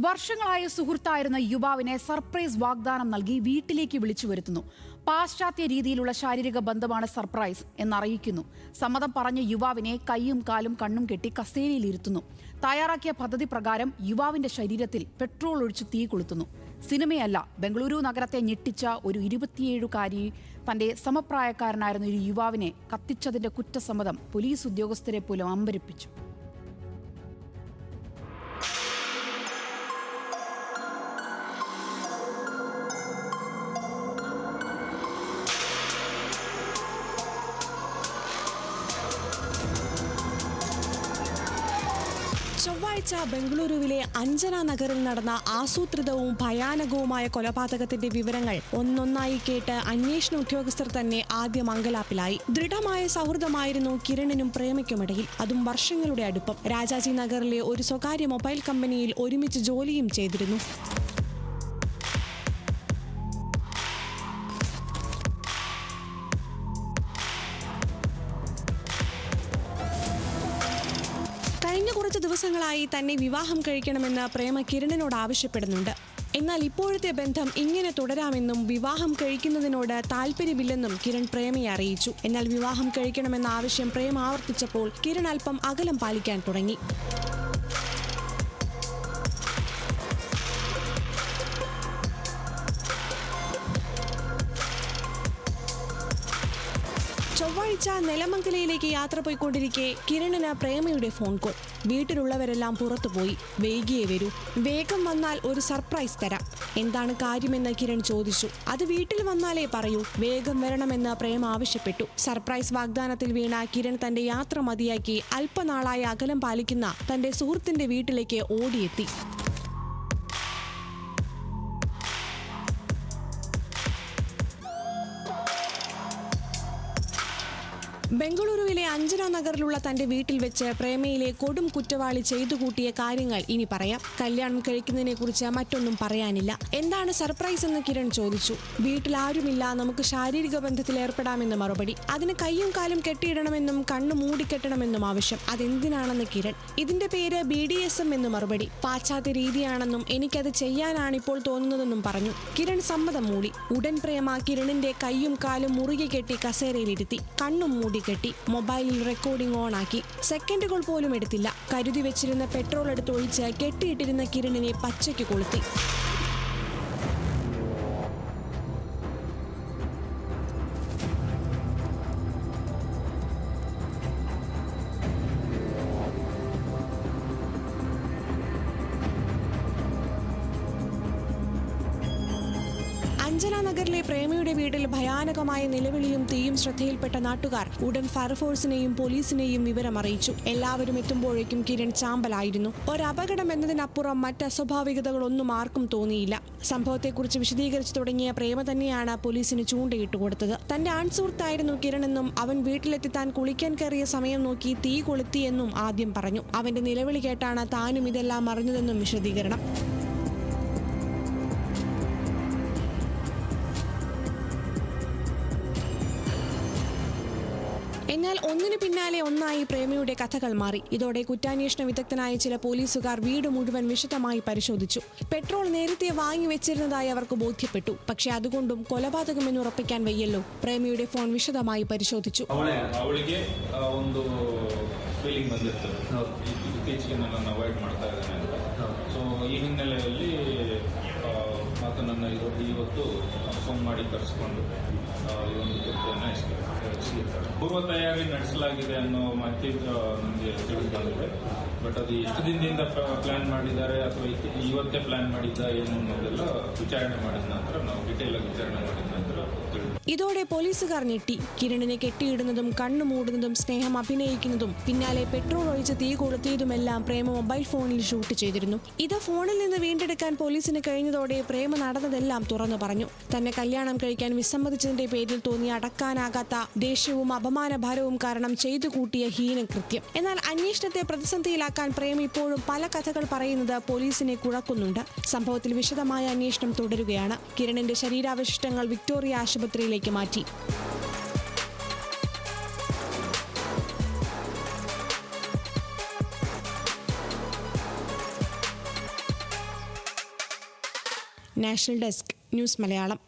വർഷങ്ങളായ സുഹൃത്തായിരുന്ന യുവാവിനെ സർപ്രൈസ് വാഗ്ദാനം നൽകി വീട്ടിലേക്ക് വിളിച്ചു വരുത്തുന്നു. പാശ്ചാത്യ രീതിയിലുള്ള ശാരീരിക ബന്ധമാണ് സർപ്രൈസ് എന്നറിയിക്കുന്നു. സമ്മതം പറഞ്ഞ യുവാവിനെ കൈയും കാലും കണ്ണും കെട്ടി കസേരയിലിരുത്തുന്നു. തയ്യാറാക്കിയ പദ്ധതി പ്രകാരം യുവാവിന്റെ ശരീരത്തിൽ പെട്രോൾ ഒഴിച്ച് തീ കൊളുത്തുന്നു. സിനിമയല്ല, ബംഗളൂരു നഗരത്തെ ഞെട്ടിച്ച ഒരു 27-കാരി തന്റെ സമപ്രായക്കാരനായിരുന്ന ഒരു യുവാവിനെ കത്തിച്ചതിന്റെ കുറ്റസമ്മതം പോലീസ് ഉദ്യോഗസ്ഥരെ പോലും അമ്പരപ്പിച്ചു. ചൊവ്വാഴ്ച ബംഗളൂരുവിലെ അഞ്ജന നഗറിൽ നടന്ന ആസൂത്രിതവും ഭയാനകവുമായ കൊലപാതകത്തിന്റെ വിവരങ്ങൾ ഒന്നൊന്നായി കേട്ട് അന്വേഷണ ഉദ്യോഗസ്ഥർ തന്നെ ആദ്യം അങ്കലാപ്പിലായി. ദൃഢമായ സൗഹൃദമായിരുന്നു കിരണിനും പ്രേമയ്ക്കുമിടയിൽ, അതും വർഷങ്ങളുടെ അടുപ്പം. രാജാജി നഗറിലെ ഒരു സ്വകാര്യ മൊബൈൽ കമ്പനിയിൽ ഒരുമിച്ച് ജോലിയും ചെയ്തിരുന്നു. കഴിഞ്ഞ കുറച്ച് ദിവസങ്ങളായി തന്നെ വിവാഹം കഴിക്കണമെന്ന് പ്രേമ കിരണിനോട് ആവശ്യപ്പെടുന്നുണ്ട്. എന്നാൽ ഇപ്പോഴത്തെ ബന്ധം ഇങ്ങനെ തുടരാമെന്നും വിവാഹം കഴിക്കുന്നതിനോട് താല്പര്യമില്ലെന്നും കിരൺ പ്രേമയെ അറിയിച്ചു. എന്നാൽ വിവാഹം കഴിക്കണമെന്ന ആവശ്യം പ്രേമ ആവർത്തിച്ചപ്പോൾ കിരൺ അല്പം അകലം പാലിക്കാൻ തുടങ്ങി. ചൊവ്വാഴ്ച നെലമംഗലയിലേക്ക് യാത്ര പോയിക്കൊണ്ടിരിക്കെ കിരണിന് പ്രേമയുടെ ഫോൺ കോൾ. വീട്ടിലുള്ളവരെല്ലാം പുറത്തുപോയി, വൈകിയേ വരൂ, വേഗം വന്നാൽ ഒരു സർപ്രൈസ് തരാം. എന്താണ് കാര്യമെന്ന് കിരൺ ചോദിച്ചു. അത് വീട്ടിൽ വന്നാലേ പറയൂ, വേഗം വരണമെന്ന് പ്രേമ ആവശ്യപ്പെട്ടു. സർപ്രൈസ് വാഗ്ദാനത്തിൽ വീണ കിരൺ തന്റെ യാത്ര മതിയാക്കി അല്പനാളായി അകലം പാലിക്കുന്ന തന്റെ സുഹൃത്തിന്റെ വീട്ടിലേക്ക് ഓടിയെത്തി. ബംഗളൂരുവിലെ അഞ്ജന നഗറിലുള്ള തന്റെ വീട്ടിൽ വെച്ച് പ്രേമയിലെ കൊടും കുറ്റവാളി ചെയ്തു കൂട്ടിയ കാര്യങ്ങൾ ഇനി പറയാം. കല്യാണം കഴിക്കുന്നതിനെ കുറിച്ച് മറ്റൊന്നും പറയാനില്ല. എന്താണ് സർപ്രൈസ് എന്ന് കിരൺ ചോദിച്ചു. വീട്ടിൽ ആരുമില്ല, നമുക്ക് ശാരീരിക ബന്ധത്തിൽ ഏർപ്പെടാമെന്ന് മറുപടി. അതിന് കയ്യും കാലും കെട്ടിയിടണമെന്നും കണ്ണു മൂടിക്കെട്ടണമെന്നും ആവശ്യം. അതെന്തിനാണെന്ന് കിരൺ. ഇതിന്റെ പേര് BDSM എന്ന് മറുപടി. പാശ്ചാത്യ രീതിയാണെന്നും എനിക്കത് ചെയ്യാനാണിപ്പോൾ തോന്നുന്നതെന്നും പറഞ്ഞു. കിരൺ സമ്മതം മൂളി. ഉടൻ പ്രേമ കിരണിന്റെ കയ്യും കാലും മുറുകെ കെട്ടി കസേരയിലിരുത്തി. കണ്ണും മൂടി കെട്ടി. മൊബൈലിൽ റെക്കോർഡിംഗ് ഓൺ ആക്കി. സെക്കൻഡുകൾ പോലും എടുത്തില്ല. കരുതി വെച്ചിരുന്ന പെട്രോൾ എടുത്തൊഴിച്ച് കെട്ടിയിട്ടിരുന്ന കിരണിനെ പച്ചയ്ക്ക് കൊളുത്തി. അഞ്ജന നഗറിലെ പ്രേമയുടെ വീട്ടിൽ ഭയാനകമായ നിലവിളിയും തീയും ശ്രദ്ധയിൽപ്പെട്ട നാട്ടുകാർ ഉടൻ ഫയർഫോഴ്സിനെയും പോലീസിനെയും വിവരമറിയിച്ചു. എല്ലാവരും എത്തുമ്പോഴേക്കും കിരൺ ചാമ്പലായിരുന്നു. ഒരപകടം എന്നതിനപ്പുറം മറ്റ് അസ്വാഭാവികതകളൊന്നും ആർക്കും തോന്നിയില്ല. സംഭവത്തെക്കുറിച്ച് വിശദീകരിച്ചു തുടങ്ങിയ പ്രേമ തന്നെയാണ് പോലീസിന് ചൂണ്ടയിട്ട് കൊടുത്തത്. തന്റെ ആൺസുഹൃത്തായിരുന്നു കിരണെന്നും അവൻ വീട്ടിലെത്തി താൻ കുളിക്കാൻ കയറിയ സമയം നോക്കി തീ കൊളുത്തിയെന്നും ആദ്യം പറഞ്ഞു. അവന്റെ നിലവിളി കേട്ടാണ് താനും ഇതെല്ലാം അറിഞ്ഞതെന്നും വിശദീകരണം. എന്നാൽ ഒന്നിനു പിന്നാലെ ഒന്നായി പ്രേമയുടെ കഥകൾ മാറി. ഇതോടെ കുറ്റാന്വേഷണ വിദഗ്ധനായ ചില പോലീസുകാർ വീട് മുഴുവൻ വിശദമായി പരിശോധിച്ചു. പെട്രോൾ നേരത്തെ വാങ്ങി വെച്ചിരുന്നതായി അവർക്ക് ബോധ്യപ്പെട്ടു. പക്ഷെ അതുകൊണ്ടും കൊലപാതകമെന്ന് ഉറപ്പിക്കാൻ വയ്യല്ലോ. പ്രേമയുടെ ഫോൺ വിശദമായി പരിശോധിച്ചു. ಅವಳಿಗೆ ಒಂದು ಫೀಲಿಂಗ್ ಬಂದಿತ್ತು, ಇತ್ತೀಚೆಗೆ ನನ್ನನ್ನು ಅವಾಯ್ಡ್ ಮಾಡ್ತಾ ಇದ್ದಾನೆ ಅಂತ. ಸೊ ಈ ಹಿನ್ನೆಲೆಯಲ್ಲಿ ಆತನನ್ನು ಇವತ್ತು ಫೋನ್ ಮಾಡಿ ಕರೆಸಿಕೊಂಡು ಈ ಒಂದು ಕೃತ್ಯವನ್ನು ಎಸಗಿರ್ತಾರೆ. ಪೂರ್ವ ತಯಾರಿ ನಡೆಸಲಾಗಿದೆ ಅನ್ನೋ ಮಾಹಿತಿ ನಮಗೆ ತಿಳಿದು ಬಂದಿದೆ. ಬಟ್ ಅದು ಎಷ್ಟು ದಿನದಿಂದ ಪ್ಲಾನ್ ಮಾಡಿದ್ದಾರೆ ಅಥವಾ ಇವತ್ತೇ ಪ್ಲಾನ್ ಮಾಡಿದ್ದ ಏನು ಅನ್ನೋದೆಲ್ಲ ವಿಚಾರಣೆ ಮಾಡಿದ ನಂತರ ನಾವು ಡಿಟೇಲ್ ಆಗಿ ವಿಚಾರಣೆ ಮಾಡಿದ ನಂತರ ತಿಳಿದು. ഇതോടെ പോലീസുകാർ ഞെട്ടി. കിരണിനെ കെട്ടിയിടുന്നതും കണ്ണു മൂടുന്നതും സ്നേഹം അഭിനയിക്കുന്നതും പിന്നാലെ പെട്രോൾ ഒഴിച്ച് തീ കൊളുത്തിയതുമെല്ലാം പ്രേമ മൊബൈൽ ഫോണിൽ ഷൂട്ട് ചെയ്തിരുന്നു. ഇത് ഫോണിൽ നിന്ന് വീണ്ടെടുക്കാൻ പോലീസിന് കഴിഞ്ഞതോടെ പ്രേമ നടന്നതെല്ലാം തുറന്നു പറഞ്ഞു. തന്നെ കല്യാണം കഴിക്കാൻ വിസമ്മതിച്ചതിന്റെ പേരിൽ തോന്നിയ അടക്കാനാകാത്ത ദേഷ്യവും അപമാനഭാരവും കാരണം ചെയ്തു കൂട്ടിയ ഹീനകൃത്യം. എന്നാൽ അന്വേഷണത്തെ പ്രതിസന്ധിയിലാക്കാൻ പ്രേമ ഇപ്പോഴും പല കഥകൾ പറയുന്നത് പോലീസിനെ കുഴക്കുന്നുണ്ട്. സംഭവത്തിൽ വിശദമായ അന്വേഷണം തുടരുകയാണ്. കിരണിന്റെ ശരീരാവശിഷ്ടങ്ങൾ വിക്ടോറിയ ആശുപത്രിയിലേക്ക് മാറ്റി. National desk, news Malayalam.